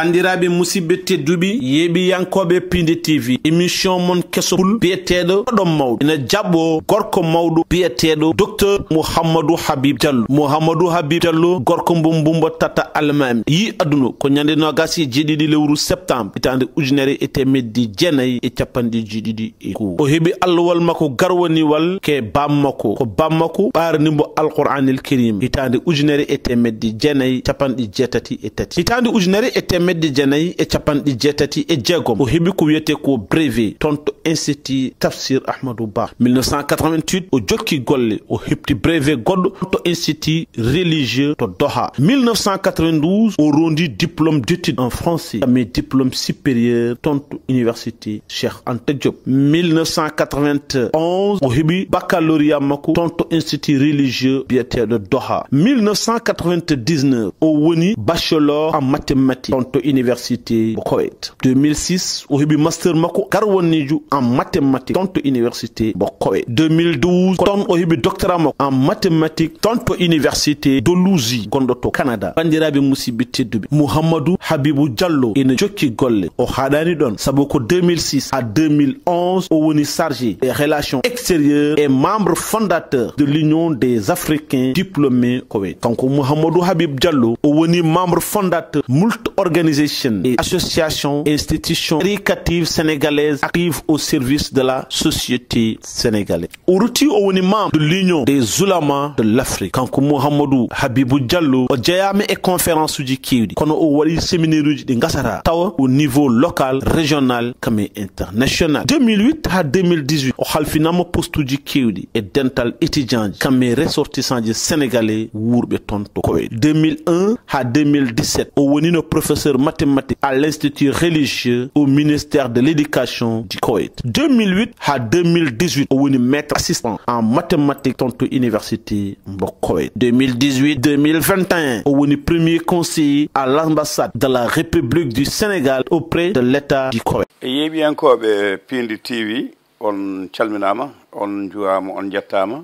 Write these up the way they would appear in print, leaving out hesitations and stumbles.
bandiraɓe musidɓe tedduɓe yeeɓiyankoɓe Pinde TV émission mon kesopul biyeteɗo ɗon mawɗo ina jaɓɓo gorko mawɗo biyeteɗo docteur Mouhamadou Habib Diallo. Mouhamadou Habib Diallo gorko mbumbo tata almami yi aduna ko ñande nogasi jeeɗiɗi lewru septembre hitande ujunere e temedde jeenayyi e capanɗe jeeɗiɗi e goho. O heeɓi allahwal makko garwaniwal ke bammakko ko bammakko ɓarnimo alqouranil karim hitande ujunere e temedde jeenayyi capanɗe jeetati e tati. hitande ujunere e temedde jeenayyi e capanɗe jeetati e jeegom o heeɓi ko wiyete ko brevet tonto institut Tafsir Ahmadou Ba. 1988 o jokki golle o heɓti brevet goɗɗo to institut religieux to Doha. 1992 o rondi diplôme d'études en français mais diplôme supérieur tonto université Cheikh Anta Diop. 1991 o heɓi baccalauréat makko tonto institut religieux biyeteɗo Doha. 1999 o woni bachelor en mathématiques tonto université mo Koweït. 2006 o heɓi master makko garwanijo en mathématiques tonto université mo Koweït. 2012 ton o heɓi doctorat makko en mathématiques tonto université Dalhousie gonɗo to Canada. bandiraɓe musidɓe tedduɓe Mouhamadou Habibou Diallo ene jokki golle o haɗani ɗon saabu ko 2006 à 2011 o woni chargé des relations extérieures et membre fondateur de l'Union des Africains diplômés Koweït. kanko Mouhamadou Habib Diallo o woni membre fondateur multi organisation et association institutions éducatives sénégalaises actives au service de la société sénégalaise. o ruti o woni membre de l'Union des oulémas de l'Afrique. kanko Mouhamadou Habibou Diallo o jeeyama e conférence uji kewɗi kono o waɗi séminaire uji ɗi gasata tawa au niveau local régional kame international. 2008 ha 2018 o halfinama poste uji kewɗi e dental étudiant ji kamɓe ressortissant ji sénégalais wurɓe toon to Koweït. 2001 ha 2017 o wonino professeur mathématique à l'institut religieux au ministère de l'éducation du Koweït. 2008 ha 2018 o woni maître assistant en mathématiques toon to université mbo Koweït. 2018-2021 o woni premier conseiller à l'ambassade de la République du Sénégal auprès de l'État du Koweït. yeeɓiyankoɓe Pinde TV on calminama on juwama on jettama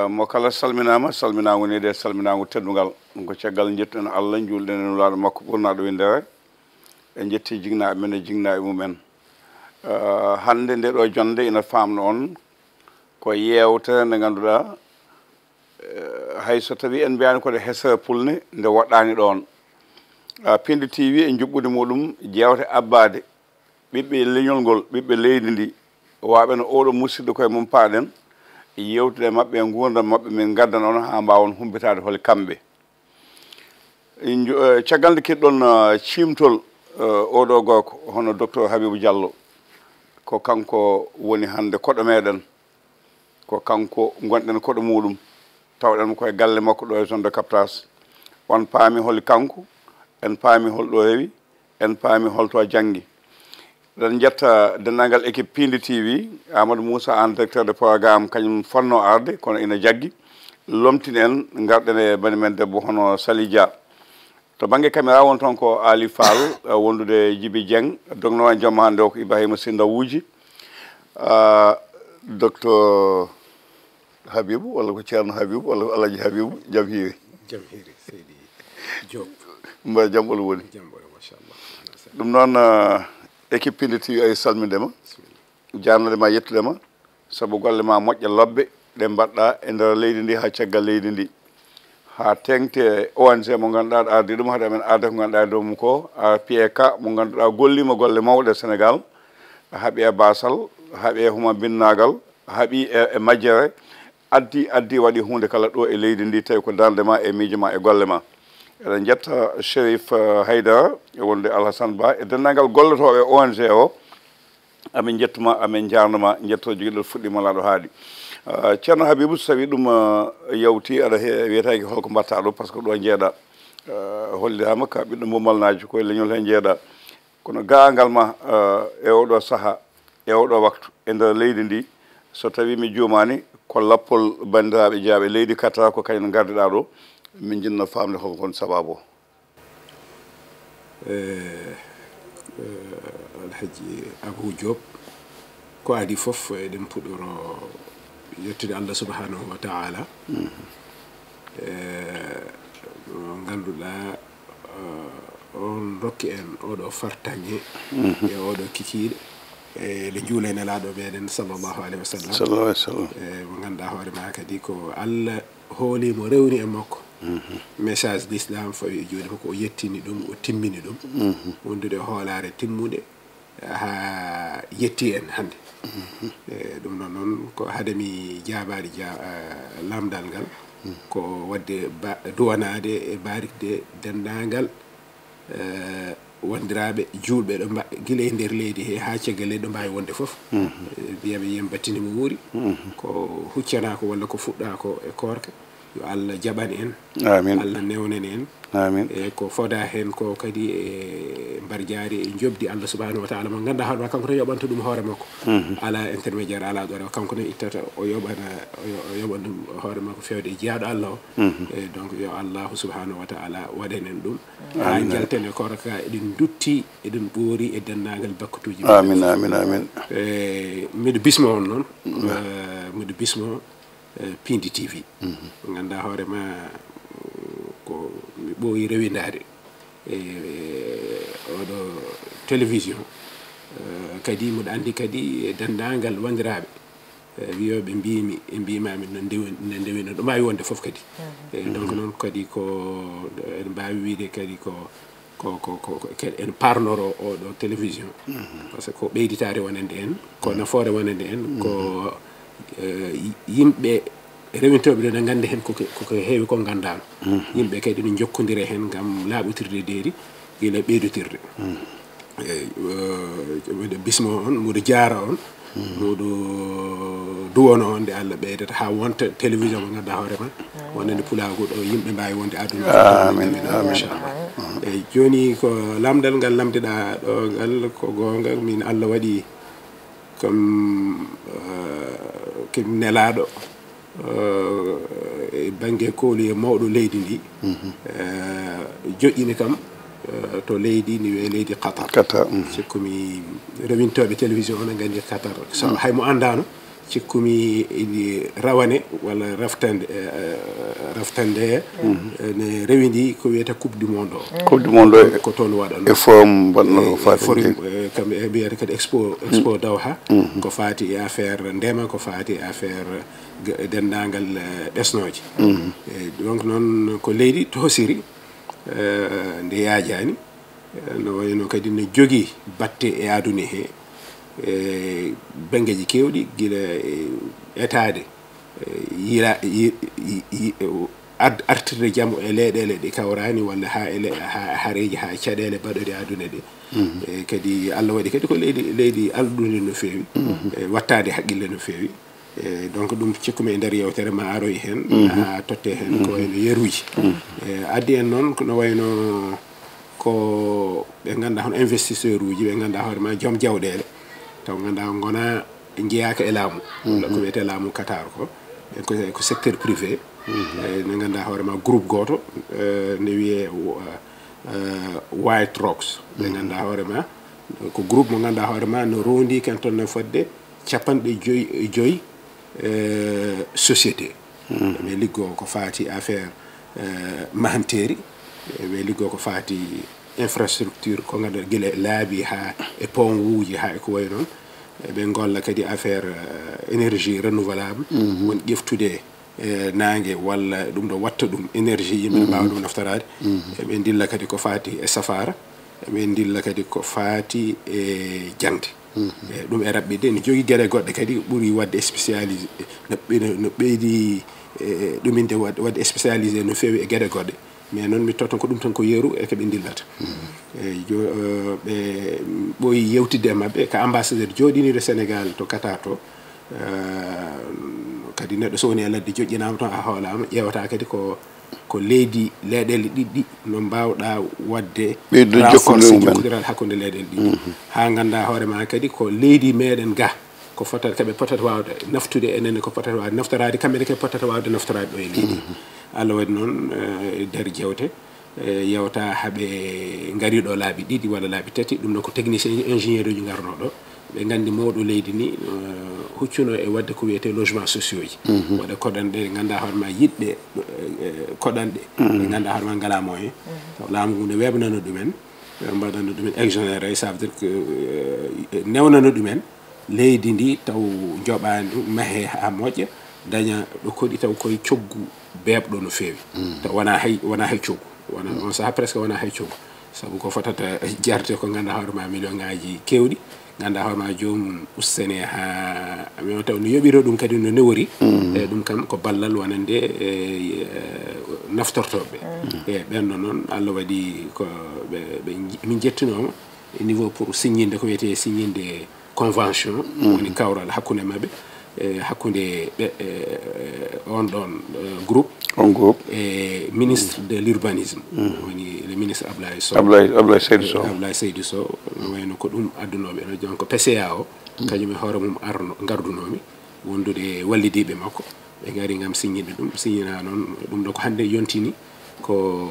mo kala salminama salminago ni de salminago teddugal ko caggal jettuɗen Allah julɗen nulaɗo makko ɓurnaɗo windere e jetti jignaɓe men e jignaɓe mumen. hande nde ɗo jonde ina famno on ko yewtere nde ganduɗa hayso tawi en mbiyani kode heesere pulne nde woɗɗani ɗon. Pinde TV e juɓɓude muɗum jewte abbade ɓiɓɓe leñol ngol ɓiɓɓe leydi ndi waɓe no oɗo musidɗo koye mum paaɗen yewtude mabɓe e gurdam mabɓe min gaddan on ha mbawon humpitade hole kamɓe. caggal nde keɗɗon cimtol oɗo gorko hono docteur Habibou Diallo ko kanko woni hande koɗo meɗen ko kanko gonɗen koɗo muɗum tawɗen koye galle makko ɗo e zone de captage. on paami holi kanko en paami holɗo rewi en paami holto janggi. ɗen jetta dendagal équipe Pinde TV Amadou Moussa en directeur de programme kañum fonno arde kono ina jaggi lomtin en garɗen e bani men debbo hono Sali Dia. to banggue caméra won toon ko Ali Fall wondude Djibi Dieng dogno en jamma hande o ko Ibrahima Sinda Wuuji docteur Habibou walla ko ceerno Habibou walla Alaji Habibou jam hiiri Seydi Diop mba jambol woni machallah. ɗum noon équipe Pinde TV ay salmindema jarnodema yettudema saabu golle ma moƴƴa lobbe ɗe mbaɗɗa e nder leydi ndi ha caggal leydi ndi ha tengte ONG mo ganduɗa ɗo ardi ɗum haade amen arde ko ganduɗa dow mum ko PK mo ganduɗa gollima golle mawɗe Sénégal haaɓi e basal haaɓi e huma binnagal haaɓi e majjere addi waɗi hunde kala ɗo e leydi ndi tawi ko darde ma e miijo ma e golle ma. eɗen jetta Chérif Haydara e wonde Alhassane Ba e dendagal gollotoɓe ONG o amin jettuma amin jarnoma jetto joguiɗo fuɗɗima laɗo haaɗi. ceerno Habibou so tawi ɗum yawti aɗa wiyetake holko mbatta ɗo par ce que ɗo jeeɗa hollidama ka ɓiɗɗo mbumalnaji koye leñol he jeeɗa kono gaangal ma e oɗo saaha e oɗo waktu e nder leydi ndi so tawi mi juumani ko lappol bandiraɓe jaaɓe leydi Qatar ko kañum gardiɗa ɗo min jinno famde holko kon sababu Alhaji Abou Diop ko adi fof eɗen puɗɗoro yettude Allah subhanahu wa ta'ala ganduɗa on rokki en oɗo fartaŋe e oɗo kikiiɗe le juule nelaaɗo meɗen sallllahu alayhi wa sallam mo ganduɗa hoore ma kadi ko Allah hoolimo rewni e makko message l'islam fawi e juuɗe makko o yettini ɗum o timmini ɗum wondude hoolare timmude ha yetti en hande ɗum noon noon ko hade mi jaabaade lamdal ngal ko wadde duwanade e barikde dendagal wandiraɓe julɓe ɗo guila e nder leydi he ha caggal leydi ɗo mbawi wonde foof wiyaɓe yim battini mo wuuri ko huccana ko walla ko fuɗɗa ko e korka yo Allah jaɓan en Allah newnen en e ko foda hen ko kadi e mbar jaari e jobdi Allah subhanahu wa ta'ala mo ganduɗa hoorema kanko tan yoɓanta ɗum hoore makko ala intermédiaire ala ɗo kanko tan ittata o yoɓan ɗum hoore makko fewde e jeyaaɗo Allah o e donc yo Allah subhanahu wa ta'ala waɗen en ɗum ha jalten e korka eɗen dutti eɗen ɓoori e dendagal bakkutuji amin amin amin miɗo bismo on noon miɗo bismo Pindi TV ganduɗa hoorema ko mi ɓooyi rewindade e oɗo télévision kadi miɗo andi kadi e dendagal wandiraɓe wiyoɓe mbimi e mbimami no ndewino ɗo mbawi wonde foof kadi donc noon kadi ko en mbawi wiide kadi ko en parnoro oɗo télévision par ce que ko ɓeyditare wonande en ko nafoore wonande en ko yimɓe rewintoɓe ɗo ne gandi hen koko heewi ko gandano yimɓe kadi no jokkodire hen gam laaɓotirde deeri guila ɓeydotirde miɗo bismo on miɗo jaara on miɗo duwono on nde Allah ɓeydata ha wonta télévision mo ganduɗa hoorema wonande pulago ɗo yimɓe mbawi wonde aduna inchallah eyyi joni ko lamdal ngal lamdiɗa ɗo ngal ko gonga min Allah waɗi comme kim nelaɗo e banggue kooli e mawɗo leydi ndi joƴƴini kam to leydi ni wiye leydi Qatar cikkumi rewintoɓe télévision ono gandi Qatar so haymo andano cikkumi rawane walla raftande ne rewindi ko wiyete coupe du monde o ko toon waɗano e forum mbanno forum kamɓe e mbiyata kadi expo Doha ko fati e affaire ndema ko fati e affaire dendagal ɓesnoje donc noon ko leydi tosiri nde yaajani no wayno kadi ne jogui batte e aduna he bengeji kewɗi guila etade artirde jaam e leyɗele ɗe kawrani walla ha hareji ha caɗele baɗoɗe aduna ɗe kadi Allah waɗi kadi ko leydi alɗude no fewi wattade haqqille no fewi donc ɗum cikkumi e nder yewtere ma aroy hen ha totte hen ko wayno yeruji addi en noon no wayno ko ɓe ganduɗa hono investisseur uji ɓe ganduɗa hoorema joom jawɗele taw ganduɗa gona jeeyaka e laamu walla ko wiyete laamu Qatar ko secteur privé ne ganduɗa hoorema groupe goto ne wiye White Rocks ɓe ganduɗa hoorema ko groupe mo ganduɗa hoorema no rondi ken toon no fodde capanɗe joyyi société ɓe liggo ko fati affaire mahanteri ɓe liggo ko fati infrastructure ko ganduɗa guila laabi ha e pont wuji ha e ko way noon ɓe golla kadi affaire énergie renouvelable won ƴeftude nangue walla ɗum ɗo watta ɗum énergie yimɓe mbawa ɗum naftorade ɓe dilla kadi ko fati e safara ɓe dilla kadi ko fati e jangde ɗum e raɓɓiɗe ne jogui gueɗe goɗɗe kadi ɓuuri wadde spécialisé no ɓeydi ɗuminde wadde spécialisé no fewi e gueɗe goɗɗe mais noon mi totta ko ɗum tan ko yeeru e koɓe dillata ɓe ɓooyi yewtidde e mabɓe ko ambassadeur joɗiniɗo Sénégal to Qatar to kadi neɗɗo so woni e ladde joƴƴinama toon a hoolama ƴewata kadi ko leydi leyɗele ɗiɗɗi no mbawɗa wadde renforcé jokkodiral hakkude leyɗele ɗiɗɗi ha ganda hoorema kadi ko leydi meɗen ga ko fotata kaɓe potata wawde naftude enenne ko potata wawde naftorade kamɓene ke potata wawde naftorade ɗo e leydi Allah waɗi noon e nder jewte yewta haaɓe gariɗo laaɓi ɗiɗi walla laaɓi tati ɗum noon ko technicien ingénieur uji garno ɗo ɓe gandi mawɗo leydi ni huccuno e wadde ko wiyete logement sociaux ji waɗa koɗanɗe ɗe ganda hoorema yiɗɓe koɗanɗe ɗe ganda hoorema ngala moyen taw laamu ngu ne weɓnano ɗumen mbaɗanno ɗumen exonéré ça veut dire que newnano ɗumen leydi ndi taw joɓani ɗum mahe ha moƴƴa daña ɗo koɗi taw koye coggu beebɗo no feewi taw wona hay coggu wona on saha presque wona hay coggu sabu ko fotata jarte ko ganduɗa hoore ma million ngaji kewɗi ganduɗa hoore ma jomum ustane ha mi taw no yoɓiro ɗum kadi no newori e ɗum kam ko ballal wonande naftortoɓe e ɓenno noon Allah waɗi ko min jettinoma e niveau pour signinde ko wiyete signinde convention woni kawral hakkude mabɓe hakkude on ɗon groupe et ministre de l'urbanisme woni le ministre Ablaye Seydou Sow wayno ko ɗum addunoɓe no jon ko PCA o kañum e hoore mum gardunomi wondude wallidiɓe makko ɓe gari gam signide ɗum signina noon ɗum ɗo ko hande yontini ko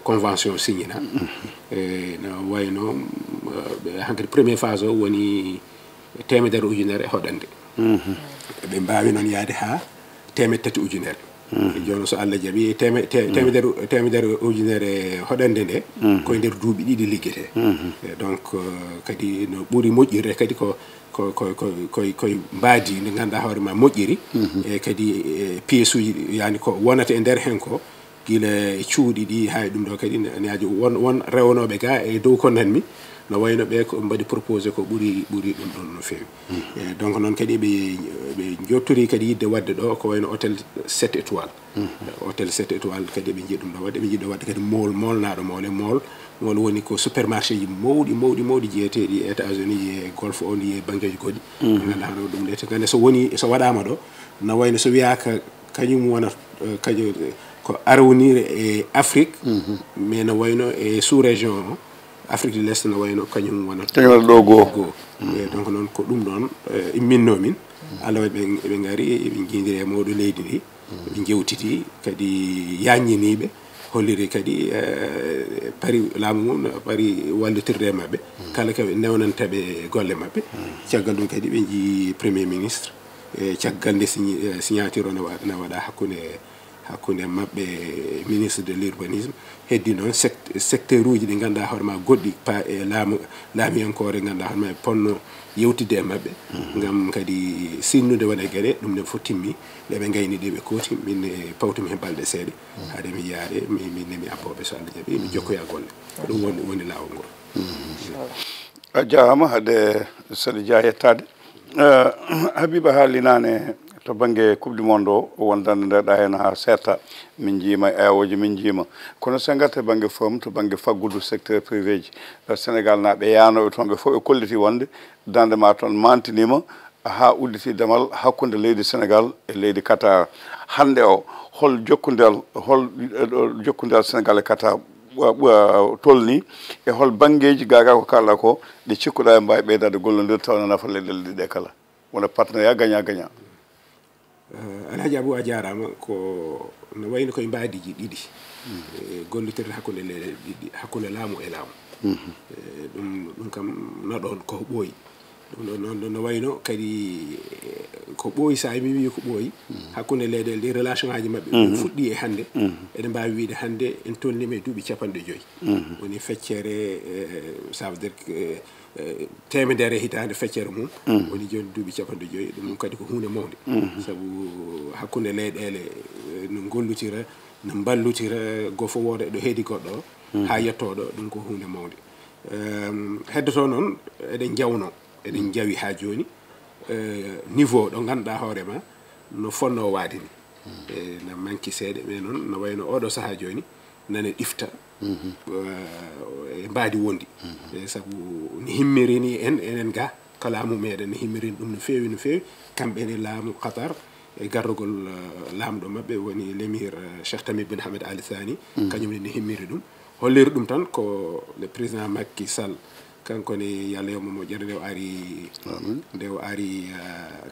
convention signina no wayno hankkadi première phase o woni 100 ujunere hoɗande ɓe mbawi noon yaade ha 300 ujunere joni so Allah jaaɓi 100 ujunere hoɗande nde koye nder duuɓi ɗiɗi liggete donc kadi no ɓuuri moƴƴirde kadi koye mbaadi nde ganduɗa hoore ma moƴƴiri e kadi pièce uji yani ko wonata e nder hen ko gila cuuɗi ɗi hay ɗum ɗo kadi neaji won rewnoɓe ga e dow ko nanmi no wayno ɓe ko mbaɗi proposé ko ɓuuri ɗum ɗon no feewi donc noon kadi ɓe jottori kadi yidde wadde ɗo ko wayno hôtel 7 étoiles hôtel 7 étoiles kadi ɓe jiiɗi ɗum ɗo wadde ɓe jiiɗi wadde kadi molnaɗo mol woni ko supermarché ji mawɗi jeeyeteɗi États-Unis e golfe on e banqueji goɗɗi ganduɗa hono ɗum ɗe gande so waɗama ɗo no wayno so wiyaka kañum wona kañum ko arownire e Afrique mais no wayno e sous région o Afrique de l'Est no wayno kañum wona ɗo goo donc noon ko ɗum ɗon imminno min Allah waɗi ɓe gari ɓe jiidiri e mawɗo leydi ndi ɓe jewtiti kadi yaññiniɓe holliri kadi pari laamu mum pari wallitirde mabɓe kala koɓe newnantaɓe golle mabɓe caggal ɗum kadi ɓe jii premier ministre e caggal nde signature o ne waɗa hakkude mabɓe ministre de l'urbanisme heddi noon secteur uji ɗi ganduɗa hoore ma goɗɗi pa e laamiyankore ganduɗa hoore ma ponno yewtidde e mabɓe gam kadi sinnude waɗa gueɗe ɗum ne fof timmi ɗeɓe gayni ɗeɓe kooti min pawtumi he balɗe seeɗa haade mi yaade mi appoɓe so Allah jaaɓi mi jokkoya golle ko ɗum woni lawol ngol a jarama haade saɗa jeeya yettade Habiba haalinane to banggue coupe du monde o wondande ndeɗa hen ha serta min jiima ewoji min jiima kono sen gatte banggue fof to banggue faggudu secteur privé ji Sénégal naaɓe yanoɓe toon ɓe fof ɓe kolliti wonde dandema toon mantinima ha udditi damal hakkude leydi Sénégal e leydi Qatar hande o hol jokkudel Sénégal e Qatar tolni e hol banggueji gaga ko kalɗa ko ɗi cikkuɗa e mbawi ɓeydade gollodir tawno nafa leyɗele ɗiɗe kala wona partenariat gagnant Alhaji Abou a jarama ko no wayno koye mbadiji ɗiɗi gollitirde hakkude leyɗele ɗiɗi hakkude laamu e laamu ɗum kam naɗon ko ɓooyi ɗum no wayno kadi ko ɓooyi sa mi wi ko ɓooyi hakkude leyɗele ɗi relation ngaji mabɓe ɗum fuɗɗi e hande eɗen mbawi wiide hande en tolnima e duuɓi 50 woni feccere ça veut dire que temedere hitande feccere mum woni joni duuɓi 50 ɗum kadi ko hunde mawde saabu hakkude leyɗele no gollutira no ballutira gofo wooda ɗo heedi goɗɗo ha yettoɗo ɗum ko hunde mawde heddoto noon eɗen jawno eɗen jawi ha joni niveau ɗo ganduɗa hoorema no fonno waade ni no manki seeɗa mais noon no wayno oɗo saaha joni nane ɗifta e mbaadi wondi sabu no himmirini enen ga ko laamu meɗen no himmirini ɗum no feewi kamɓe ne laamu Qatar e garrugol laamɗo mabɓe woni l'émir Cheikh Tamim bin Hamad Al Thani kañum ne himmiri ɗum holliri ɗum tan ko le président Macky Sall kanko ne yalla yo mo ƴere nde o ari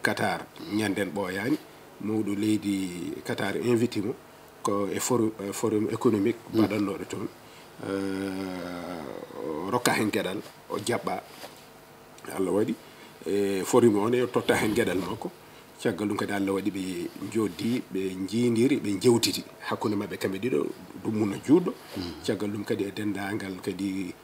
Qatar ñanden ɓooyani mawɗo leydi Qatar invité mo ko e forum économique baɗannoɗo toon rokka hen gueɗal o jaɓɓa Allah waɗi e forum o ne totta hen gueɗal makko caggal ɗum kadi Allah waɗi ɓe joddi ɓe jiidiri ɓe jewtiti hakkunde maɓɓe kamɓe ɗiɗo ɗum mum no juutɗo caggal ɗum kadi e dendagal kadi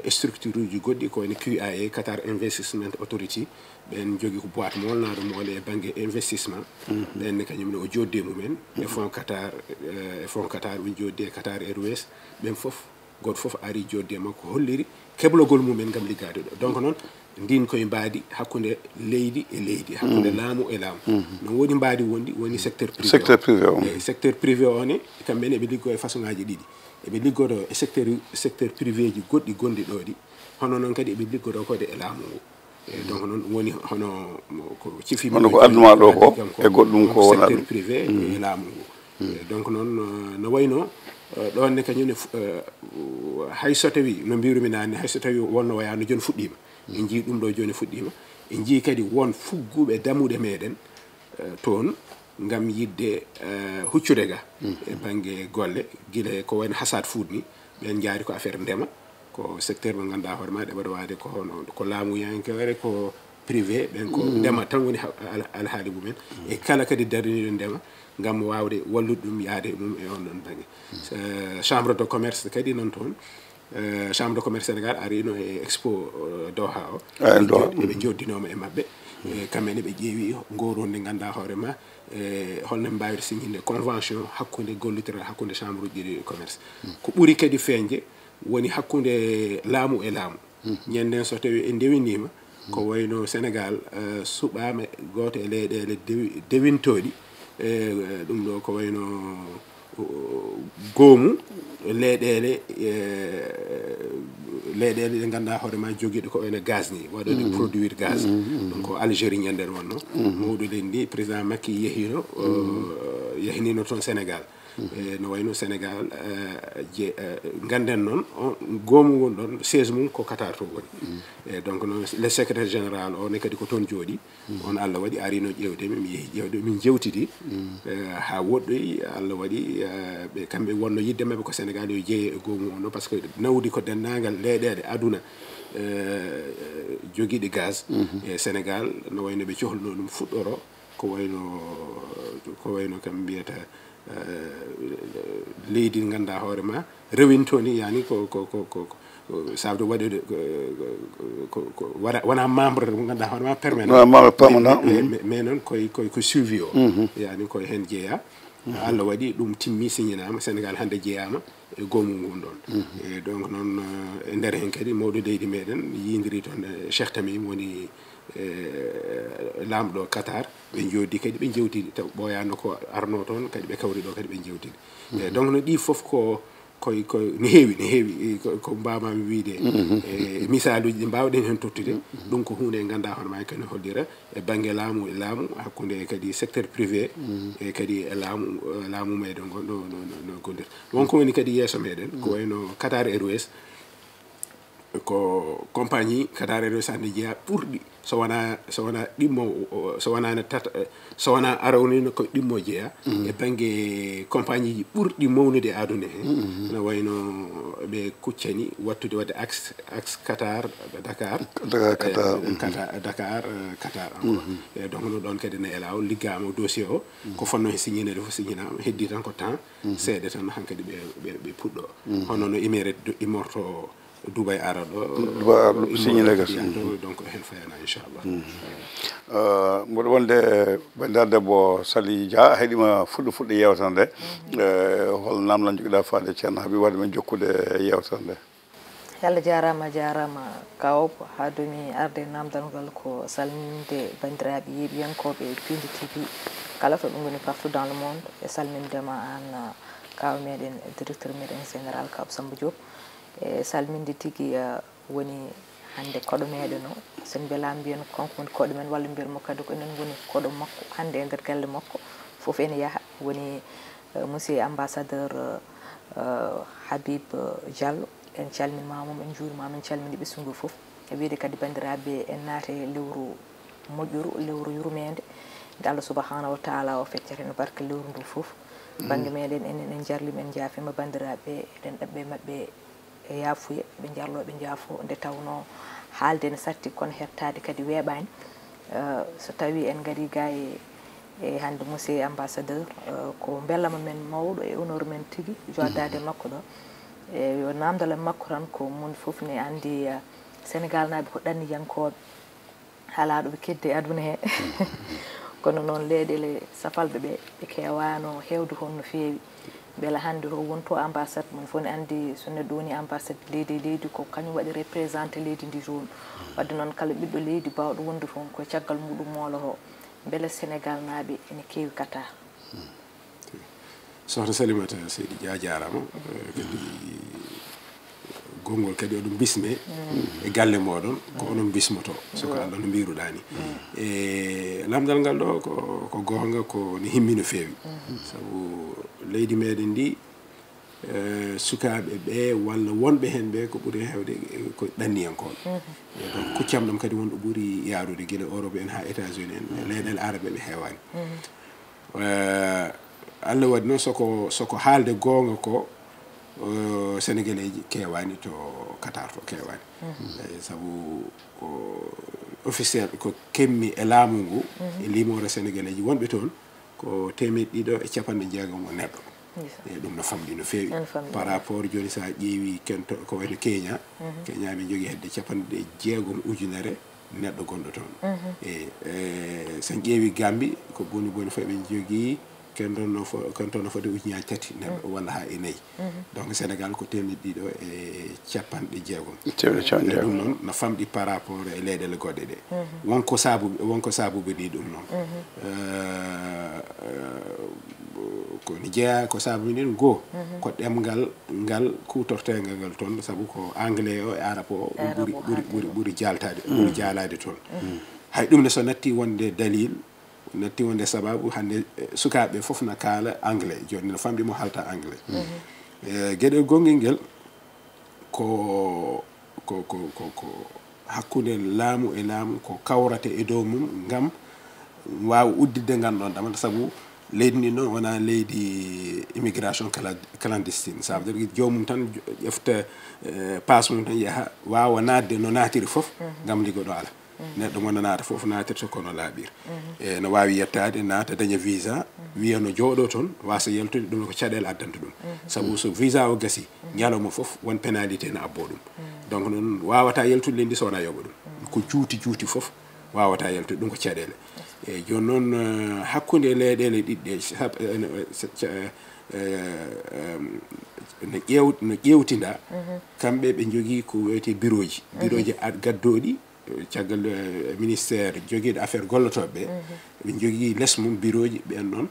structure uji goɗɗi ko woni QIA Qatar Investment Authority ɓen jogui ko boîte molnaɗo moole e banggue investissement ɓenne kañumne o joddi mumen e fond Qatar ɓe joddi e Qatar Airways ɓen foof goto foof ari joddi e makko holliri keblogol mumen gam liggade ɗo donc noon ndin koye mbaadi hakkunde leydi e leydi hakkunde laamu e laamu non woni mbaadi wondi woni secteur privé secteur privé o ne kamɓene eɓe liggo e façon ngaji ɗiɗi eɓe liggoto e secteur privé ji goɗɗi gonɗi ɗo ɗi hono noon kadi eɓe liggoto kode e laamu ngu donc noon woni hono ko cifimi ko adduma ɗo ko e goɗɗum ko wona secteur privé e laamu ngu donc noon no wayno ɗon ne kañumne hay so tawi no mbirumi nani hay so tawi wonno wayano joni fuɗɗima en jii ɗum ɗo joni fuɗɗima en jii kadi won fugguɓe damuɗe meɗen toon gam yidde huccude ga e banggue golle guila ko wayno hasad food ni ɓen jaari ko affaire ndema ko secteur mo ganduɗa hoore ma ɗeɓaɗa wade ko hono ko laamu yankere ko privé ɓen ko ndema tan woni alhaali mumen e kala kadi darniɗo ndema gam wawde wallude ɗum yaade mum e on ɗon banggue chambre de commerce kadi noon toon chambre de commerce Sénégal arino e expo Doha o ɓe joddinoma e mabɓe kamɓene ɓe ƴeewi goronde ganduɗa hoore ma holno mbawir signinde convention hakkude gollitira hakkude chambre uji ɗi commerce ko ɓuuri kadi feeñde woni hakkude laamu e laamu ñanden so tawi en dewinima ko wayno Sénégal suɓama goto e leyɗele dewintoɗi ɗum ɗo ko wayno goomu leyɗele ɗe ganduɗa hoore ma joguiɗo ko wayno gaz ni waɗoɗe produire gaz donc ko Algérie ñanden wonno mawɗuɗen ndi président Macky yehino yehinino toon Sénégal no wayno Sénégal ganden noon goomu won ɗon siège mum ko Qatar to woni donc noon le secrétaire général o ne kadi ko toon jooɗi on Allah waɗi arino ƴewde mi yeehi ƴewde min jewtidi ha woɗɗoyi Allah waɗi ɓe kamɓe wonno yidde mabɓe ko Sénégal yo jeeye e goomu on no par ce que nawdi ko dendagal leyɗele aduna joguiɗi gaz e Sénégal no wayno ɓe cohluno ɗum fuɗɗoro ko wayno kam mbiyata leydi ganduɗa hoore ma rewintoni yani ko sawde waɗede wona membre mo ganduɗa hoore ma permanent mais noon koye suivi o yani koye hen jeeya Allah waɗi ɗum timmi signanama Sénégal hande jeeyama e goomu ngun ɗon e donc noon e nder hen kadi mawɗo leydi meɗen yidiri toon Cheikh Tamim woni lamɗo Qatar ɓe joddi kadi ɓe jewtidi taw ɓoyano ko arno toon kadi ɓe kawri ɗo kadi ɓe jewtidi donc no ɗi foof ko ne heewi ko mbamami wiide e misaluji ɗi mbawɗen hen tottude ɗum ko hunde ganduɗa hono ma kadi hollira e banggue laamu e laamu hakkude kadi secteur privé e kadi e laamu meɗen gonɗo no gollirta wonko woni kadi yeeso meɗen ko wayno Qatar Airways ko compagnie Qatar Airways hande jeeya ɓurɗi so wona ɗimmo so wona arawnino ko ɗimmo jeeya e banggue compagnie ji ɓurɗi mawnude aduna he no wayno ɓe kuccani wattude wadde axe Qatar Dakar Dakar Qatar e donc no ɗon kadi ne e lawol liggama dossier o ko fonno he signинede fof signanama heddi tan ko temps seeɗa tan hankkadi ɓe puɗɗo hono no immorto Dubai ara ɗo signine gas donc hen fayana inchallah mboɗo wonde bandiraɗo debbo Sali Dia heeɗima fuɗɗo yewtere nde hol namlan joguiɗa faade ceerno Habib wadde men jokkude yewtere nde yalla jarama kaw haadumi arde namdalngal ko salminde bandiraɓe yeeɓiyankoɓe Pindi TV kala to ɗum woni partout dans le monde e salmindema an kaw meɗen directeur meɗen général Kaw Samba Diop e salminde tigui woni hande koɗo meɗen o sen mbelama mbiyen konko woni koɗo men walla mbiyatmo kadi ko enen woni koɗo makko hande e nder galle makko foof ene yaaha woni monsieur ambassadeur Habib Diallo en calminimamum en juurimama en calmini ɓesgu ngu foof e wiide kadi bandiraɓe en naate lewru moƴƴuru lewru yurmede nde Allah subahanahu wa taala o feccete no barka lewru ndu foof banggue meɗen enen en jarlima en jaafima bandiraɓe eɗen ɗaɓɓe mabɓe e yaafuya ɓe jarloɓe jaafo nde tawno haalde ne satti kono hettade kadi weeɓani so tawi en gari ga e e hande monsieur ambassadeur ko bellama men mawɗo e honneur men tigi joddade makko ɗo e yo namdal makko tan ko mun fof ne andi Sénégal naaɓe ko ɗanniyankoɓe haalaɗo ɓe kedde aduna he kono noon leyɗele safalɓe ɓe ɓe kewano hewde hon no feewi beela hande o wonto ambassade mon fof ne andi so neɗɗo woni ambassade leydi ko kañum waɗi représenté leydi ndi toon wadde noon kala ɓiɗɗo leydi bawɗo wonde toon koye caggal muɗum moolo ho beele Sénégal naaɓe ene kewi kata sohna Salimata Seydi Dia jarama kadi gongol kadi oɗum bisme e galle moɗon ko onon bismoto soko Allah no mbiruɗa ni e lamdal ngal ɗo ko gonga ko ni himmi no feewi sabu leydi meɗen ndi sukaɓe ɓe walla wonɓe hen ɓe ko ɓuuri hewde ko ɗanniyankoɓe donc kuccam ɗam kadi wonɗo ɓuuri yarude guila Europe en ha États-Unis en leyɗele arabe ɓe heewani Allah waɗi noon soko haalde gonga ko Sénégalais ji kewani to Qatar to kewani sabu officiel ko kemmi e laamu ngu e limore Sénégalais ji wonɓe toon ko 160 mo neɗɗo e ɗum no famɗi no feewi par rapport joni sa ƴeewi kento ko wayno Kenya Kenya ɓe jogui hedde 60 neɗɗo gonɗo toon e sen ƴeewi Gambie ko boni fo ɓe jogui kentono fode ujuñaji 3 neɗɗo walla ha e 4 donc Sénégal ko 160 e ɗum noon no famɗi par rapport e leyɗele goɗɗe ɗe wonko saabuɓe ɗi ɗum noon ko ni jeeya ko saabu ɗin goo ko ɗemgal ngal kutortegal ngal toon saabu ko anglais o e arabe o ɓuuri jaltade ɓuuri jalade toon hay ɗum ne so natti wonde dalil natti wonde sababu hande sukaɓe fof na kaala anglais joni no famɗi mo halta anglais gueɗel gongel ngel ko hakkude laamu e laamu ko kawrate e dow mum ngam wawa uddidde ganɗon ɗam sabu leydi ndi noon wona leydi immigration clandestine ça veut dire jomum tan ƴefta passe mum tan yaaha wawa nadde no natiri foof ngam liggoɗo ala neɗɗo mo nanata fof natirta kono laaɓir e no wawi yettade naata daña visa wiya no jooɗo toon wasa yaltude ɗum ko caɗele addanta ɗum sabu so visa o gasi ñalawma fof won pénalité ne abbo ɗum donc noon wawata yaltude leydi sowona yoɓa ɗum ko juuti fof wawata yaltude ɗum ko caɗele e joni noon hakkude leyɗele ɗiɗɗe no ƴewtinda kamɓe ɓe jogui ko wiyete bureau ji gaddoɗi caggal ministére joguiɗo affaire gollotoɓe ɓe jogui less mum bureau ji ɓen noon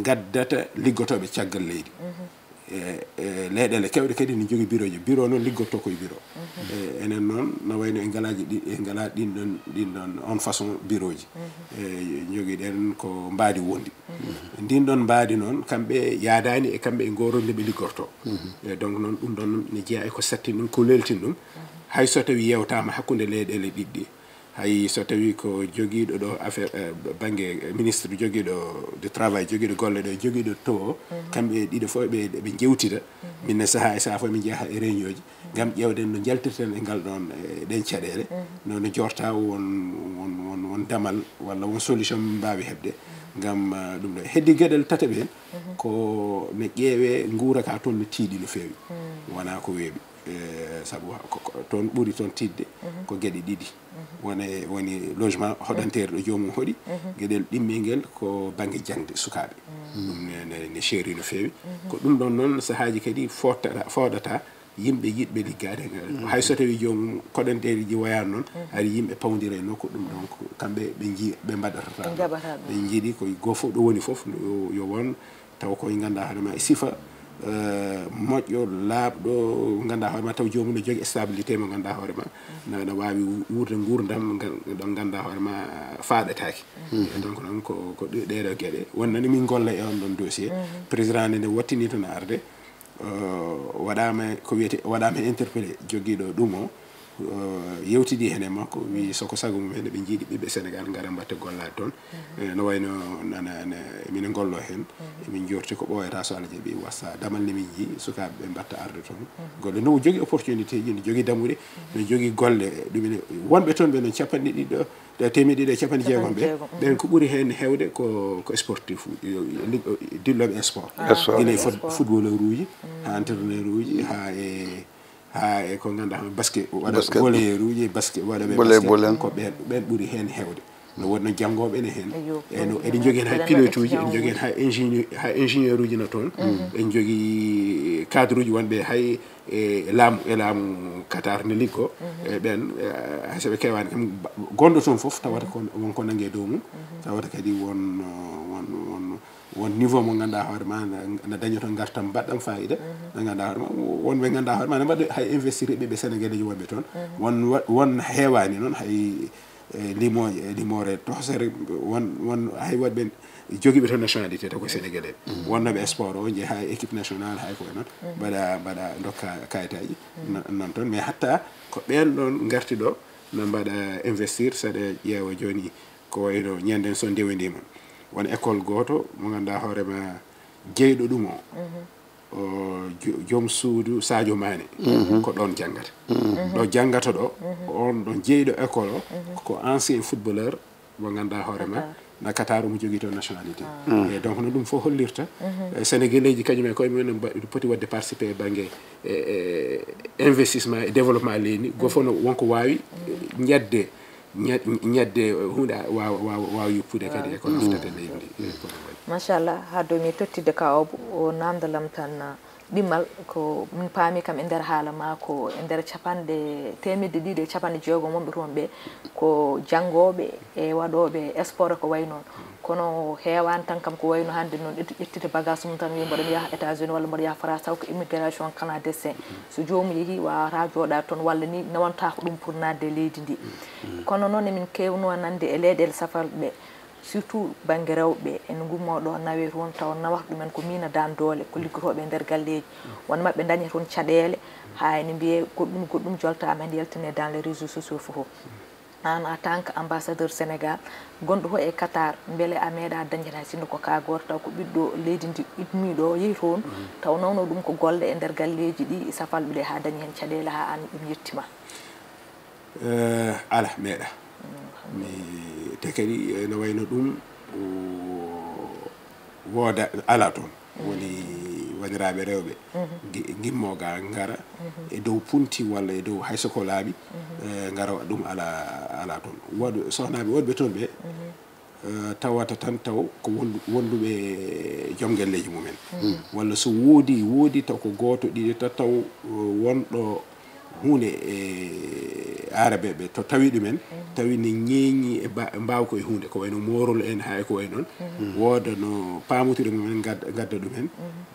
gaddata liggotoɓe caggal leydi leyɗele kewɗe kadi ne jogui bureau noon liggotto koye bureau enen noon no wayno e ngalaji e ngala ɗin on façon bureau ji joguiɗen ko mbaadi wondi ndin ɗon mbaadi noon kamɓe yaadani e kamɓe e goronde ɓe liggorto donc noon ɗum ɗon ne jeeya e ko satti ɗum ko leltin ɗum hay so tawi yewtama hakkude leyɗele ɗiɗɗi hay so tawi ko joguiɗo ɗo affaire banggue ministre joguiɗo de travail joguiɗo golle ɗo joguiɗo to kamɓe ɗiɗo fof ɓe jewtida minne saaha e saaha fof min jeeha e réunion ji gam ƴewden no jaltirten e ngal ɗon ɗen caɗele nono jorta won damal walla won solution mbawi hebde gam ɗum ɗo heddi gueɗel tataɓe hen ko ne ƴeewe guura ka toon no tiiɗi no fewi wona ko weeɓi sabu toon ɓuuri toon tidde ko gueɗe ɗiɗi woni logement hoɗantere ɗo jomum hoɗi gueɗel ɗimmingel ko banggue jangde sukaɓe ɗum ne chéri no fewi ko ɗum ɗon noon sahaji kadi foɗata yimɓe yiɗɓe liggade hay so tawi jomum koɗanteeri ji wayani noon hari yimɓe pawdira e nokku ɗum donc kamɓe ɓe mbaɗata ɓe jiiɗi koye goto fof ɗo woni fof yo won taw koye ganduɗa hoorema e sifa moƴƴo laaɓɗo ganduɗa hoorema taw jomum ne jogui stabilité mo ganduɗa hoorema no wawi wurde gurdam ɗon ganduɗa hoorema faaɗetake donc noon ko ɗeɗo gueɗe wonnani min golla e on ɗon dossier président ne wattini toon arde waɗama ko wiyete waɗama interpellé joguiɗo ɗum o yewtidi hen e makko wi soko sago mum hen ɓe jiiɗi ɓiɓɓe Sénégal gara mbatta gollade toon no wayno minen gollo hen min jorti ko ɓoyata so Allah jaaɓi wassa damal ne min jii sukaɓe ɓe mbatta arde toon golle no jogui opportunité ji ne jogui damude no jogui golle ɗumine wonɓe toon ɓe noon capanɗe ɗiɗo temedde de capani jeegom be ben ko buri hen hewde ko sportif dillobe sport ina footballeur uji ha entraîneur uji ha e ko ganda basket wala volleyeur uji basket wala be basket ko ben buri hen hewde no wonno jangobe ne hen eno edi jogen ha pilote uji en jogen ha ingénieur uji na ton en jogi cadre uji wonbe hay lam Qatar ne liko ben hasabe kewani kam gondo ton fof tawata ko won ko nangue dow mum tawata kadi won niveau mo ganda hoore ma na dañoto gartam baddam faida na ganda hoore ma won be ganda hoore ma na badde hay investir be Sénégal ji wonbe ton won hewani non hay limore tohsere won hay wadbe jogibe to nationalité to ko sénégalais wonnobe sport o je ha équipe nationale hay ko non bada dokka kayitaji non ton mais hatta ko ben don garti do no bada investir sade yewa joni ko wayno nyanden son dewendima won école goto mo ganda hoore ma jeydo dum o jom suudu Sadio Mané ko don jangata do jangata do on don jeydo école ko ancien footballeur mo ganda hoore ma na Qatar mu jogi to nationalité et donc no dum fo hollirta sénégalais ji kanyum ko men poti wadde participer bangé investissement et développement leni go fono wonko wawi ñadde hunda waaw yuppude kadi ko naftata leydi machallah ha do mi tottide ka o namdalam tan dimmal ko min paami kam e nder haala mako e nder capande temedde ɗiɗi capande jeegom wonɓe toon ɓe ko janggoɓe e waɗoɓe sport ko way noon kono heewani tan kam ko wayno hande noon ƴettide bagage mum tan wi mboɗo yaha États-Unis walla mboɗo yaha France taw ko immigration canadien so jomum yeehi wawata jooɗade toon walla ni nawanta ko ɗum pour nadde leydi ndi kono noon emin kewno nande e leyɗele safalɓe surtout banggue rewɓe en gummoɗo nawe toon taw nawat ɗumen ko mina dan doole ko liggotoɓe e nder galleji won mabɓe dañi toon caɗele ha ene mbiye goɗɗum joltama hen yaltine dans les réseaux sociaux fof an en tant que ambassadeur Sénégal gonɗo ho e Qatar beele a meeɗa dañde hay sinno ko ka goto taw ko ɓiɗɗo leydi ndi ittmiɗo yeehi toon taw nawno ɗum ko golle e nder galleji ɗi safalɓe ɗe ha dañi hen caɗele ha an ɗum yettima ala meeɗa mi te kadi no wayno ɗum wooda ala toon woni wandiraɓe rewɓe gimmoga ngara e dow punti walla e dow hayso ko laaɓi ngara ɗum ala toon woɗ sohnaɓe woɗɓe toon ɓe tawata tan taw ko wonduɓe joom galleji mumen walla so woodi taw ko goto ɗiɗi taw wonɗo hunde arabe ɓe to tawi ɗumen tawi ne ñeeñi e mbaw ko e hunde ko wayno morol en hay ko way noon wooda no paamotiri mumen gadda ɗumen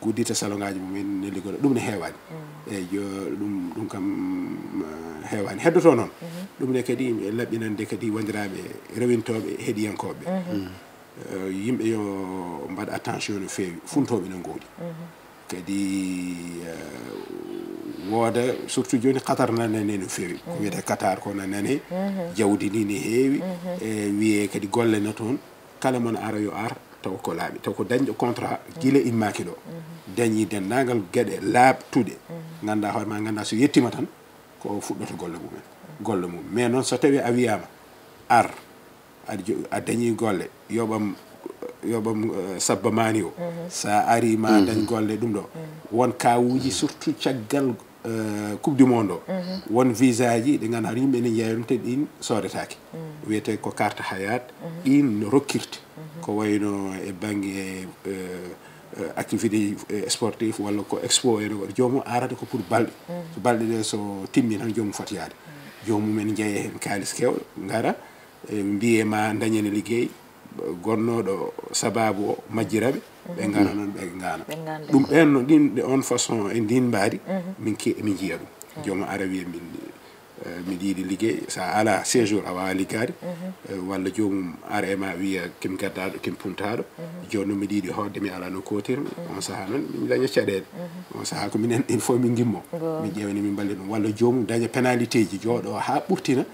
guddita salongaji mumen ne liggoɗo ɗum ne heewani eyyi ɗum kam heewani heddoto noon ɗum ne kadi laɓɓinande kadi wandiraɓe rewintoɓe heeɗiyankoɓe yimɓe yo mbaɗa attention no feewi funtoɓe no goodi kadi wooda surtout joni Qatar nanane no feewi ko wiyete Qatar ko nanane jawdi ni ne heewi e wiye kadi golle no toon kala mon ara yo ar taw ko laaɓi taw ko dañɗo contrat guila immaki ɗo dañi dendagal gueɗe laaɓtuɗe ganda hoore ma ganda so yettima tan ko fuɗɗoto golle mum mais noon so tawi a wiyama ar a dañi golle yoɓam sabba mani o sa ari ma dañ golle ɗum ɗo won kawuji surtout caggal coupe du monde o won visa ji ɗi ganduɗa yimɓe ne jeeya ɗum te ɗin sodetake wiyete ko carte hayat ɗin no rokkirte ko wayno e banggue activité sportif walla ko expo ene waɗa jomum arata ko pour balɗe so balɗe ɗe so timmi tan jomum foti yaade jomumen jeeya hen kalis kewɗo gara mbiye ma dañene ligguey gonnoɗo sababu o majjiraɓe ɓe ngana noon ɓe ngana ɗum ɓen no ɗin on façon e ndin mbaadi min jiiya ɗum jomum ara wiya min yiiɗi liggey sa ala séjour a wawa liggade walla jomum ara e ma wiya kim gaddaɗo kim puntaɗo joni noon miɗa yiiɗi hodde mi ala no kotirmi on saaha noon mi daña caɗele on saaha ko minen il faut min gimmo min ƴewani min balle ɗum walla jomum daña pénalité ji jooɗo ha ɓurtina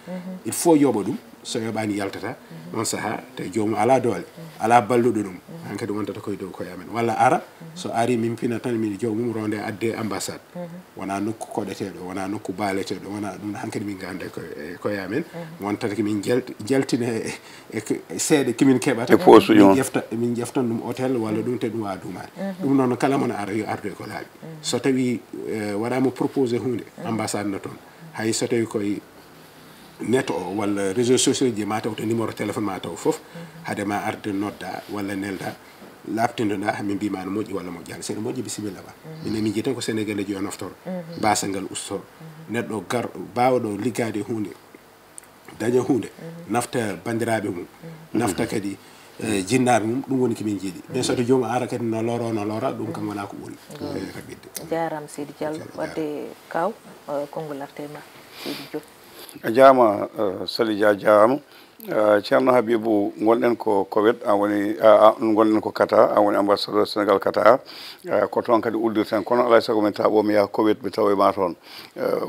il faut yoɓa ɗum so yoɓani yaltata on saaha te jomum ala doole ala balluɗo ɗum hankadi wontata koye dow koye amen walla ara so ari min pina tan min jomum ronde adde ambassade wona nokku koɗeteɗo wona nokku baaleteɗo wona ɗum hankadi min gande koye amen wontata min jaltina e seeɗa kimin keɓata min jeftan ɗum hôtel walla ɗum te ɗum wa dumare ɗum noon kala mona ara yo arde ko laaɓi so tawi waɗama proposé hunde ambassade no toon hay so tawi koye net o walla réseaux sociaux ji ma taw to numéro téléphone ma taw fof hade ma arde nodda walla nelda labtindoɗa hamin mbima no moƴƴi walla moƴƴani seɗa moƴƴi bisimilla ba minen min jiiten ko sénégalais ji yo naftoro basa ngal usto neɗɗo gar bawɗo liggade hunde daña hunde nafta bandiraɓe mum nafta kadi jinnaɓe mum ɗum woni komin jiiɗi mais soto jomum ara kadi no lora ɗum kam wona ko ɓuuri raɓidde jaram Seydi Diallo wadde kaw konngol artema Seydi Diop a jarama Sali Dia jarama ceerno Habibou gonɗen ko Koweït an woni gonɗen ko Qatar an woni ambassadeur Sénégal Qatar ko toon kadi uddirten kono alay saago min taɓo mi yaha Koweït mi tawa ma toon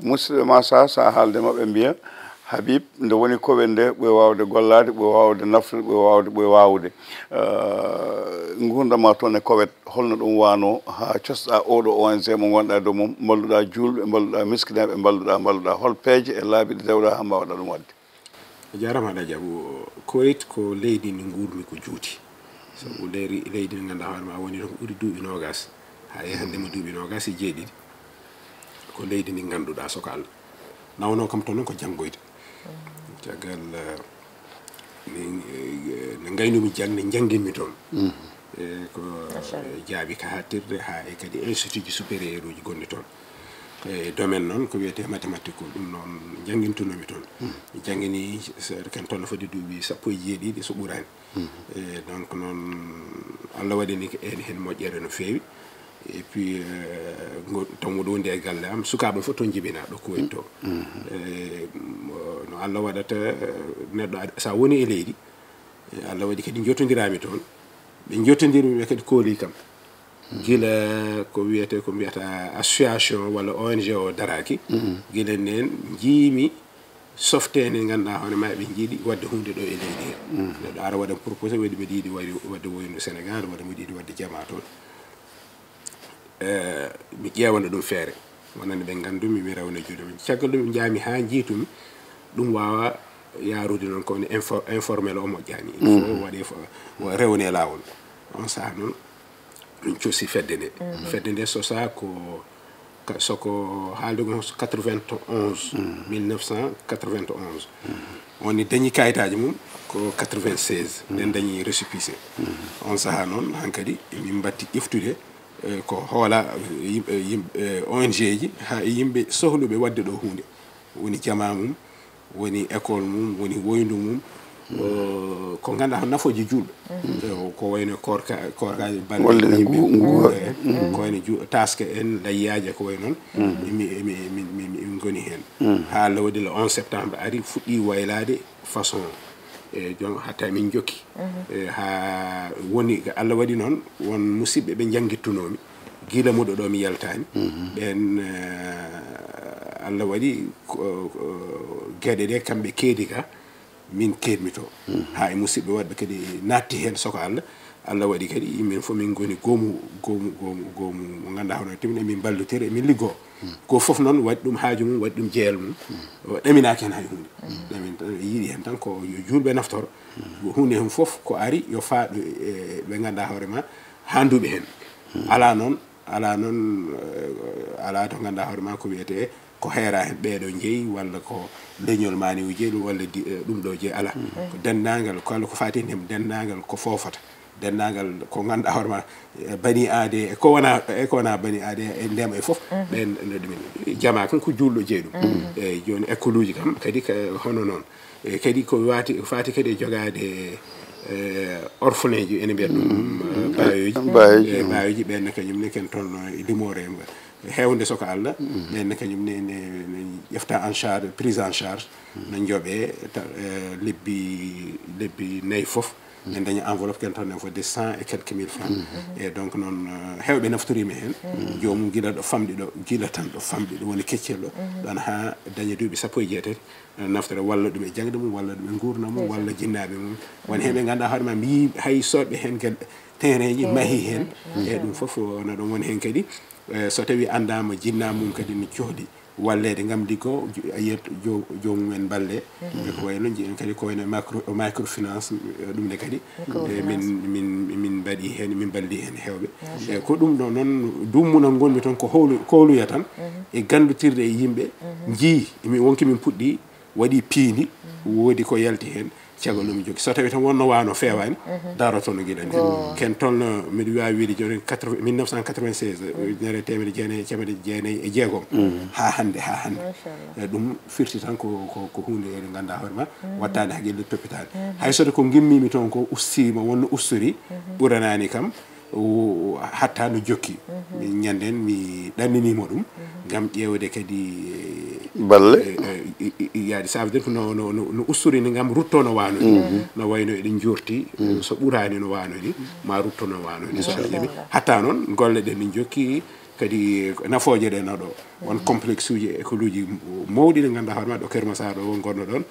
musidɓe ma sa haalde mabɓe mbiya Habib nde woni Koweït nde ɓoye wawde gollade ɓoye wawde naftude ɓoye wawde gurdama toon e Koweït holno ɗum wano ha cosɗa oɗo ONG mo gonɗa dow mum mballuɗa julɓe mballuɗa miskineɓe mballuɗa hol peeje e laabi ɗi dewɗa ha mbawɗa ɗum wadde a jarama aɗa jaaɓu Koweït ko leydi ndi gurmi ko juuti sabu leydi ndi ganduɗa hoorema woni to ko ɓuuri duuɓi nogas ha e handema duuɓi nogas e jeeɗiɗi ko leydi ndi ganduɗa soko Allah nawno kam toon noon ko janggoyde caggal ne gaynumi jangde jangguinmi toon ko jaabi ka hattirde ha e kadi institut ji supérieur uji gonɗi toon e domaine noon ko wiyete mathématique o ɗum noon jangguintunomi toon mi jangguini ken toon no foti duuɓi 17 so ɓurani donc noon Allah waɗini en hen moƴƴere no fewi et puis taw ɗo wonde e galle am sukaɓe fof toon jibina ɗo Koweït to no Allah waɗata neɗɗo sa woni e leydi Allah waɗi kadi jottodirami toon ɓe jottodirmi ɓe kadi kooli kam gila ko wiyete ko mbiyata association walla ONG o daraki gila nen jiimi softene ganduɗa hono ma ɓe jiiɗi wadde hunde ɗo e leydi he neɗɗo ara waɗa proposé waɗi mbiɗa yiiɗi wadde woyno Sénégal waɗa mbiɗa yiiɗi wadde jama toon mi ƴewana ɗum feere wonande ɓe gandumi mi rewna juuɗe men caggal ɗum jaami ha jiitumi ɗum wawa yarude noon kowoni informel o moƴƴani il faut waɗi rewne lawol on saaha noon ɗum coosi fedde nde so sa ko soko haalde gon 91 1991 woni dañi kayitaji mum ko 96 nden dañi récépissé on saaha noon hankadi min batti ƴeftude ko hoola ONG ji ha yimɓe sohluɓe wadde ɗo hunde woni jama mum woni école mum woni woyndu mum ko ganduɗa ko nafoji julɓe ko wayno korkaji balɗe yimɓe ko wayno taske en layyaji ko way noon min goni hen ha lawdi le 11 septembre ari fuɗɗi waylade façon jom hatta min jokki ha woni Allah waɗi noon won musidɓe ɓe jangittunomi gila muɗo ɗo mi yaltani ɓen Allah waɗi gueɗe ɗe kamɓe keedi ka min keedmi to ha e musidɓe wadɓe kadi natti hen soko Allah waɗi kadi yimɓen fof min goni goomu mo ganduɗa hono timmin emin ballotira emin liggo ko foof noon waɗi ɗum haaju mum waɗi ɗum jeyal mum ɗaminaki hen hay hunde ɗamin yiiɗi hen tan ko yo julɓe naftoro hunde hen foof ko ari yo faaɗo ɓe ganduɗa hoorema handuɓe hen ala noon ala to ganduɗa hoorema ko wiyete ko heera hen ɓeeɗo jeeyi walla ko leñol mani o jeeyi walla ɗum ɗo jeeyi ala ko dendagal kala ko fati hen dendagal ko fofata dendagal ko ganduɗa hoorema bani aade ko wona bani aade e ndema e foof ɓen ɗumen jama kan ko julɗo jeeyi ɗum eyyi joni école uji kam kadi hono noon kadi ko fati kadi e jogade orphelin ji ene mbiya ɗum bayoji ɓenne kañumne ken toon limore hewnde soko Allah ɓenne kañum ne ƴefta en charge prise en charge no jooɓe lebbi nayyi foof min dañi enveloppe ken tan fodde 100 et quelques mille francs et donc noon hewɓe naftorima hen jomum guila ɗo famɗi ɗo guila tan ɗo famɗi ɗo woni keccel ɗo ɗon ha daña duuɓi 17 naftore walla ɗum e jangde mum walla ɗum e gurdam mum walla jinnaɓe mum woni heɓe ganduɗa hoorema mi hay soɓe hen terrain ji mahi hen e ɗum fof na ɗon woni hen kadi so tawi andama jinna mum kadi no cohli wallede ngam liggo ayet jomumen balle ko wayno jeen kadi ko wayno microfinance ɗum ne kadi min mbaɗi hen min balli hen hewɓe e ko ɗum ɗo noon dummunal gonmi toon ko howluya tan e gandutirde e yimɓe jii wonki min puɗɗi waɗi piini woodi ko yalti hen caggal ɗum jogi so tawi tan wonno wano fewani daroto no giɗani ken tolno mbiɗa wawi wiide joni 1996 nere temedde jeenayyi e jeegom ha hande ɗum firti tan ko hunde eɗe ganduɗa hoore ma wattade haqqille toppitade hay soto ko gimmimi toon ko ustima wonno usturi ɓuranani kam hatta no jokki ñanden mi ɗanninimo ɗum gam ƴewde kadi balle yaade ça veut dire que no usturi ni gam rutto no wano no wayno eɗen jorti so ɓurani no wano ni ma rutto no wano ni so jaɓi hatta noon golle ɗe min jokki kadi nafoje ɗe no ɗo won complexe uji école uji mawɗi ɗe ganduɗa hoore ma ɗo Kermassa ɗo gonno ɗon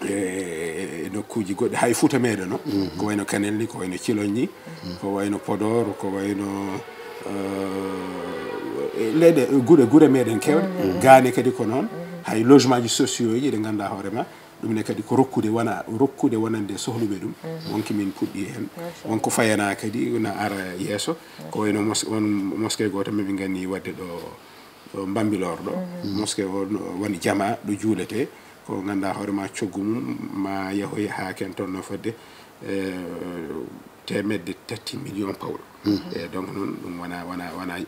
e nokkuji goɗɗi hay Fouta meɗen no ko wayno Kanel ni ko wayno Cilogni ko wayno Podor ko wayno leyɗe gure meɗen kewɗe gaane kadi ko noon hay logement ji sociaux ji ɗe ganduɗa hoore ma ɗum ne kadi ko rokkude wonande sohluɓe ɗum wonki min puɗɗi hen wonko fayana kadi na ara yeeso ko wayno mosquée goto miɓe ganni wadde ɗo Bambilor ɗo mosquée o woni jama ɗo juulete ko ganduɗa hoore ma coggu mum ma yahoya ha ken toon no fodde temedde 3 millions pawɗo e donc noon ɗum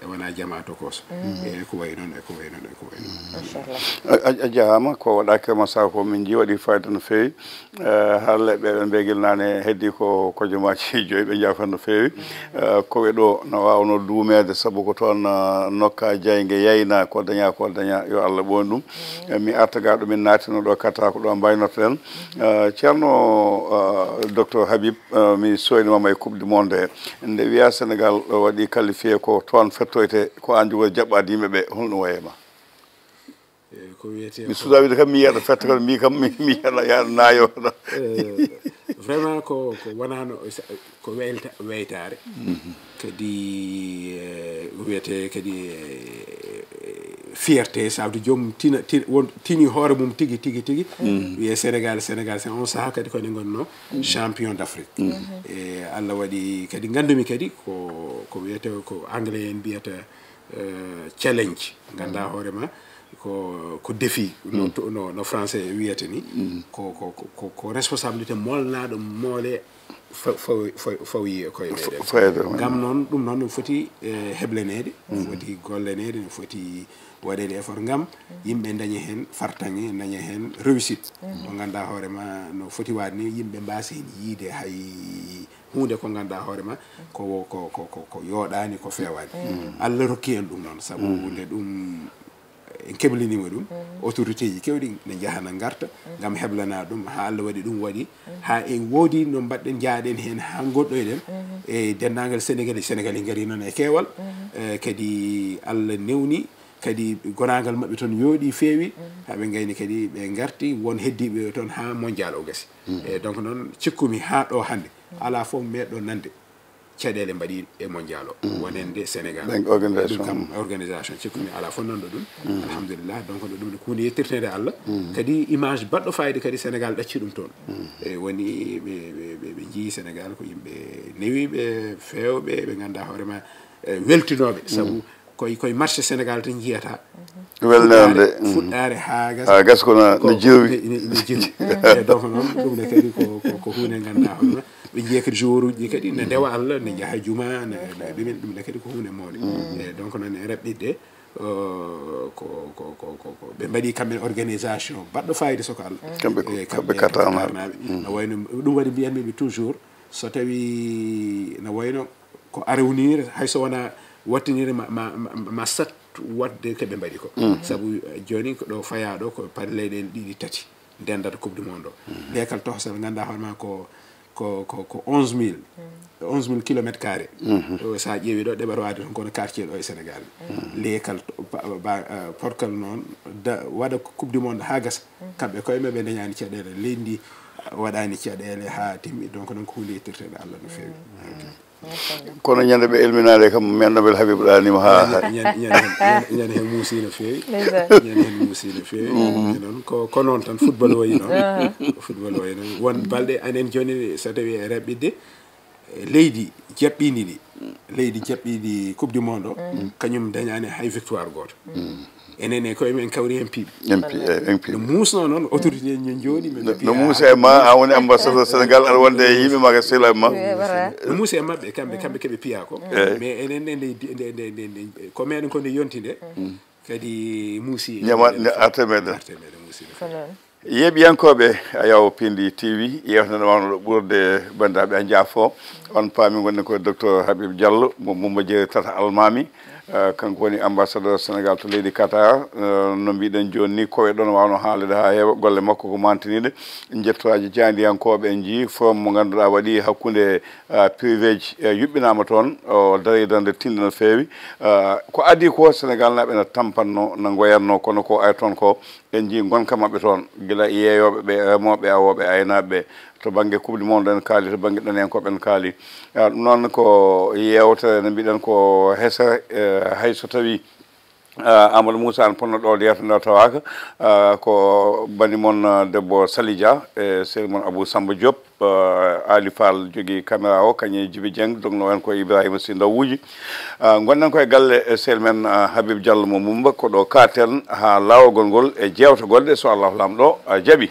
wona jama tokoso e ko way noon a jarama ko waɗaka masa ko min ji waɗi fayida no fewi haalleɓe ɓe mbegel nane heddi ko kojomaji 5 ɓe jafan no fewi koɓe ɗo no wawno duumede saabu ko toon nokka jaygue yayna ko daña yo Allah ɓon ɗum mi artaga ɗo min natino ɗo kata ko ɗo mbaynotoɗen ceerno docteur Habib mi soynimama e coupe du monde nde wiya Sénégal waɗi qualifié ko toon fettoyte ko an jogo jaɓɓade yimɓeɓe holno wayema ko wiyete mi suuda wiide kam mi yiyaɗa fetta kam mi kam mi yiyaɗa yaɗa nayo vraiment ko wonano ko weytare kadi wiyete kadi fierté ça veut dire joom tini hoore mum tigi wiye Sénégal c'est on saha kadi ko ne gonno champion d'Afrique e Allah waɗi kadi gandumi kadi ko wiyete ko anglais en mbiyata challenge ganda hoore ma ko défi no français wiyete ni ko responsabilité molnaɗo moole fawi koye meɗen gam noon ɗum noon no foti heblenede foti gollenede no foti waɗede effort gam yimɓe daña hen fartaŋe daña hen réussite mo ganduɗa hoore ma no foti wade ni yimɓe mbasa hen yiide hay hunde ko ganduɗa hoore ma ko yooɗani ko fewani Allah rokki en ɗum noon saabu nde ɗum en keblinima ɗum autorité ji kewɗi ne jahana garta gam heblana ɗum ha Allah waɗi ɗum waɗi ha en woodi no mbaɗɗen jaaɗen hen ha goɗɗoyɗen e dendagal Sénégal gari noon e keewal kadi Allah newni kadi gonagal mabɓe toon yooɗi feewi haɓe gayni kadi ɓe garti won heddiɓe toon ha mondial o gasi e donc noon cikkumi ha ɗo hande ala fof meɗɗo nande caɗele mbaɗi e mondial o wonende Sénégal ɗum kam organisation cikkumi ala fof nanɗo ɗum alhamdulillah donc ɗum ne hunde yettirtede Allah kadi image baɗɗo fayida kadi Sénégal ɗacci ɗum toon e woni ɓe jii Sénégal ko yimɓe newiɓe fewɓe ɓe ganduɗa hoorema weltinoɓe saabu koye marché Sénégal tan jiyata welnande fuɗɗare ha gas kono jeewi e donc noon ɗum ne kadi ko hunde ganduɗa hoorema ɓe jiiya kadi jour uji kadi ne ndewa Allah ne jaaha juma ɗumen ɗum ne kadi ko hunde mawde e donc noon e raɓɓiɗɗe ɓe mbaɗi kamɓe organisation baɗɗo fayida soko Allah kamɓe katarnaɓe no wayno ɗum waɗi mbiyanmiɓe toujours so tawi no wayno ko arewnire hayso wona wattinire ma sat wadde koɓe mbaɗi ko saabu joni ko ɗo faya ɗo ko par leyɗele ɗiɗi tati ndendata coupe du monde o leekal tohsal ganduɗa hoorema ko 11 000 kilomètres carré sa ƴeewi ɗo ɗeɓat wade ton kono quartier ɗo e Sénégal leekal porkal noon waɗa coupe du monde ha gasa kamɓe koye maɓe dañani caɗele leydi ndi waɗani caɗele ha timmi donc noon ko hulitirteɗe Allah no fewi kono ñande ɓe elminade kam mennoɓel Habib ɗanima ha ñande hen muusi no fewi ñande hen muusi no fewi noon ko noon tan football wayi noon football wayi noon won balɗe anen joni so tawi e reɓɓidde leydi jaɓɓini ɗi leydi jaɓɓiɗi coupe du monde o kañum dañani hay victoire goto enene koye men kawri hen piiɓe no musno noon autorité ño jooɗi no muusa e ma a woni ambassadeur Sénégal aɗa wonde yimɓe maga sehla ma no muusa e mabɓe kamɓe keɓe piya ko mais enen nde ko meɗen ko nde yonti nde kadi muusi ñama artemeɗen muusi yeeɓiyankoɓe Ayaw Pindi TV yewtande wawno ɗo ɓurde bandiraɓe a jaafo on paami gonne ko docteur Habib Diallo mo Mouma Dieng Tata Almami kanko woni ambassadeur Sénégal to leydi Qatar no mbiɗen joni ni koye ɗon wawno haalede ha heewa golle makko ko mantiniɗe jettoraji jandiyankoɓe en jii forum mo ganduɗa waɗi hakkude privé ji yuɓɓinama toon o daridande tinde no fewi ko adi ko Sénégal naɓe no tampanno no goyanno kono ko ay toon ko en jii gonka mabɓe toon guila yeeyoɓeɓe remoɓe awoɓe aynaɓeɓe to banggue coupe du monde en kaali to banggue ɗanen koɓe en kaali ɗum noon ko yewtere no mbiɗen ko hesere hayso tawi Amadou Moussa an ponno ɗo yetande tawaka ko bani moon debbo Sali Dia e seri moon Abou Samba Diop Ali Fall jogui caméra o kañe Djibi Dieng dogno en ko Ibrahima Sy Ndawuji gonɗen koye galle sehil men Habib Diallo mo Moumba ko ɗo katen ha lawol ngol e jewte goɗɗe so Allah lamɗo jaaɓi